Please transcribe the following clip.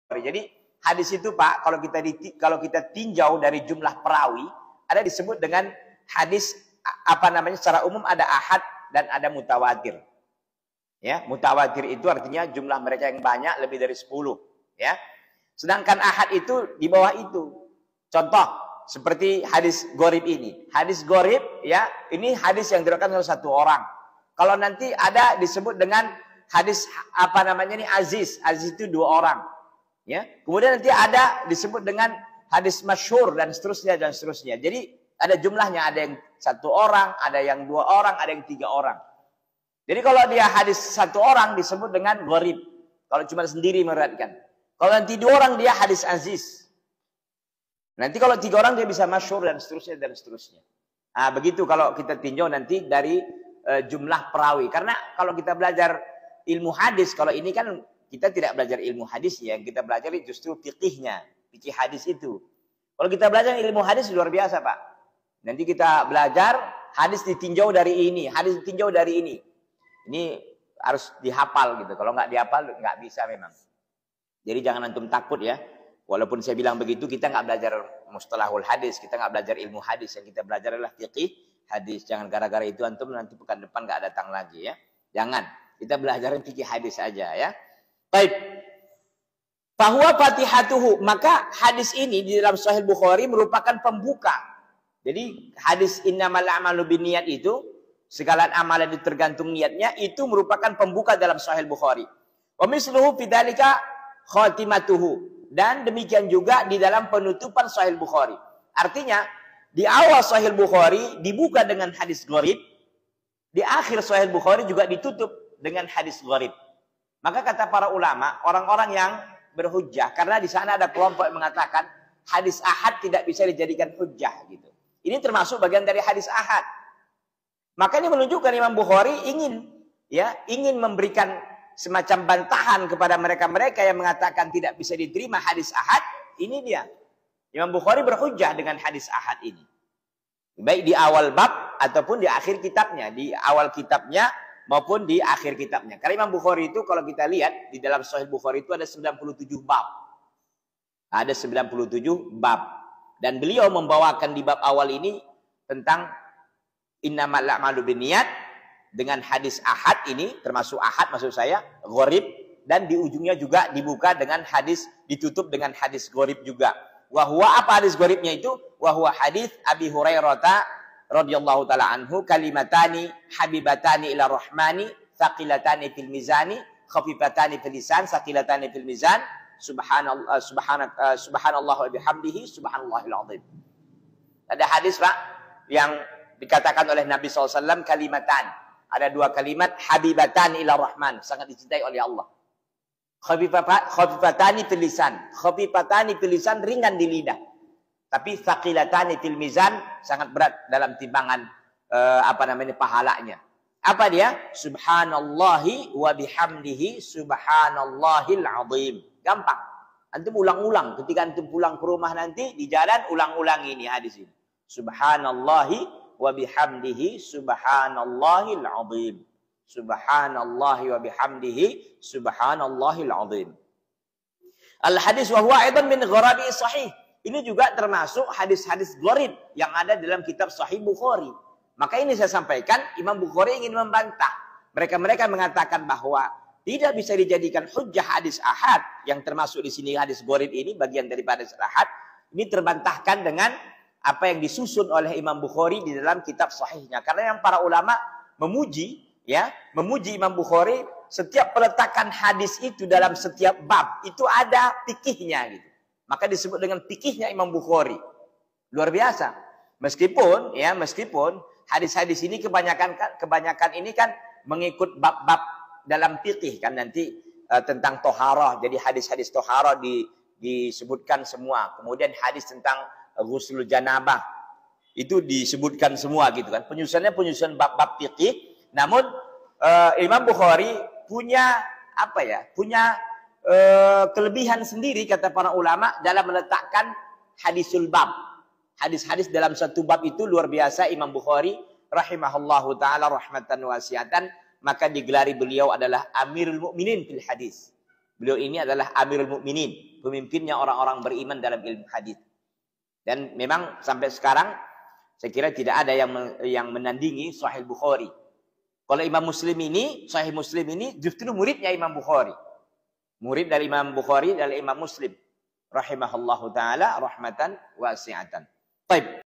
Jadi hadis itu Pak, kalau kita tinjau dari jumlah perawi, ada disebut dengan hadis secara umum ada ahad dan ada mutawatir. Ya, mutawatir itu artinya jumlah mereka yang banyak lebih dari 10, ya. Sedangkan ahad itu di bawah itu. Contoh seperti hadis gharib ini. Hadis gharib ya, ini hadis yang diriwayatkan oleh satu orang. Kalau nanti ada disebut dengan hadis aziz. Aziz itu 2 orang. Ya. Kemudian nanti ada disebut dengan hadis masyhur dan seterusnya dan seterusnya. Jadi ada jumlahnya, ada yang 1 orang, ada yang 2 orang, ada yang 3 orang. Jadi kalau dia hadis 1 orang disebut dengan gharib. Kalau cuma sendiri meriwayatkan. Kalau nanti 2 orang dia hadis aziz. Nanti kalau 3 orang dia bisa masyhur dan seterusnya dan seterusnya. Nah, begitu kalau kita tinjau nanti dari jumlah perawi. Karena kalau kita belajar ilmu hadis, kalau ini kan kita tidak belajar ilmu hadis ya, yang kita belajar justru fikihnya, fikih hadis itu. Kalau kita belajar ilmu hadis luar biasa Pak. Nanti kita belajar hadis ditinjau dari ini, hadis ditinjau dari ini. Ini harus dihafal gitu. Kalau nggak dihafal nggak bisa memang. Jadi jangan antum takut ya. Walaupun saya bilang begitu, kita nggak belajar mustalahul hadis, kita nggak belajar ilmu hadis. Yang kita belajar adalah fikih hadis. Jangan gara-gara itu antum nanti pekan depan nggak datang lagi ya. Jangan. Kita belajar fikih hadis aja ya. Baik. Bahwa fatihatuhu, maka hadis ini di dalam Sahih Bukhari merupakan pembuka. Jadi hadis innamal a'malu binniyat itu, segala amalan itu tergantung niatnya, itu merupakan pembuka dalam Sahih Bukhari. Wa misluhu bidzalika khatimatuhu. Dan demikian juga di dalam penutupan Sahih Bukhari. Artinya, di awal Sahih Bukhari dibuka dengan hadis gharib, di akhir Sahih Bukhari juga ditutup dengan hadis gharib. Maka kata para ulama, orang-orang yang berhujjah, karena di sana ada kelompok yang mengatakan hadis ahad tidak bisa dijadikan hujjah gitu. Ini termasuk bagian dari hadis ahad. Maka ini menunjukkan Imam Bukhari ingin memberikan semacam bantahan kepada mereka-mereka yang mengatakan tidak bisa diterima hadis ahad. Ini dia. Imam Bukhari berhujjah dengan hadis ahad ini. Baik di awal bab ataupun di akhir kitabnya, di awal kitabnya maupun di akhir kitabnya. Karena Imam Bukhari itu kalau kita lihat di dalam Sahih Bukhari itu ada 97 bab. Ada 97 bab. Dan beliau membawakan di bab awal ini tentang innamal a'malu binniyat dengan hadis ahad ini, termasuk ahad maksud saya, gharib, dan di ujungnya juga dibuka dengan hadis, ditutup dengan hadis gharib juga. Wa huwa, apa hadis gharibnya itu? Wa huwa hadis Abi Hurairah radhiyallahu taala anhu, kalimatani habibatani ila rahmani thaqilatani fil mizani khafifatani fil lisan thaqilatani fil mizan subhanallah wa bihamdihi subhanallahil azim. Ada hadis Pak yang dikatakan oleh Nabi SAW, kalimatan, ada 2 kalimat, habibatan ila rahman, sangat dicintai oleh Allah. Khafifatani fil lisan, khafifatani fil lisan, ringan di lidah. Tapi thaqilatani fil mizan, sangat berat dalam timbangan pahalanya. Apa dia? Subhanallahi wa bihamdihi subhanallahil azim. Gampang. Antum ulang-ulang. Ketika antum pulang ke rumah nanti, di jalan ulang-ulang ini hadis ini. Subhanallahi wa bihamdihi subhanallahil azim. Subhanallahi wa bihamdihi subhanallahil azim. Al-hadis wa huwa aidan min gharabi sahih. Ini juga termasuk hadis-hadis gharib yang ada dalam kitab Sahih Bukhari. Maka ini saya sampaikan, Imam Bukhari ingin membantah. Mereka mengatakan bahwa tidak bisa dijadikan hujjah hadis ahad, yang termasuk di sini hadis gharib ini, bagian daripada hadis ahad. Ini terbantahkan dengan apa yang disusun oleh Imam Bukhari di dalam kitab sahihnya. Karena yang para ulama memuji Imam Bukhari, setiap peletakan hadis itu dalam setiap bab, itu ada fikihnya gitu. Maka disebut dengan fikihnya Imam Bukhari. Luar biasa. Meskipun hadis-hadis ini kebanyakan ini kan mengikut bab-bab dalam fikih kan, nanti tentang toharah. Jadi hadis-hadis toharah disebutkan semua. Kemudian hadis tentang ghuslul janabah itu disebutkan semua gitu kan. Penyusunannya penyusunan bab-bab fikih. Namun Imam Bukhari punya kelebihan sendiri kata para ulama dalam meletakkan hadisul bab. Hadis-hadis dalam satu bab itu luar biasa. Imam Bukhari rahimahullahu taala rahmatan wasiatan, maka digelari beliau adalah Amirul Mukminin fil hadis. Beliau ini adalah Amirul Mukminin, pemimpinnya orang-orang beriman dalam ilmu hadis. Dan memang sampai sekarang saya kira tidak ada yang menandingi Sahih Bukhari. Kalau Imam Muslim ini, Sahih Muslim ini justru muridnya Imam Bukhari. Murid dari Imam Bukhari dari Imam Muslim rahimahullahu taala rahmatan wasi'atan. Baik.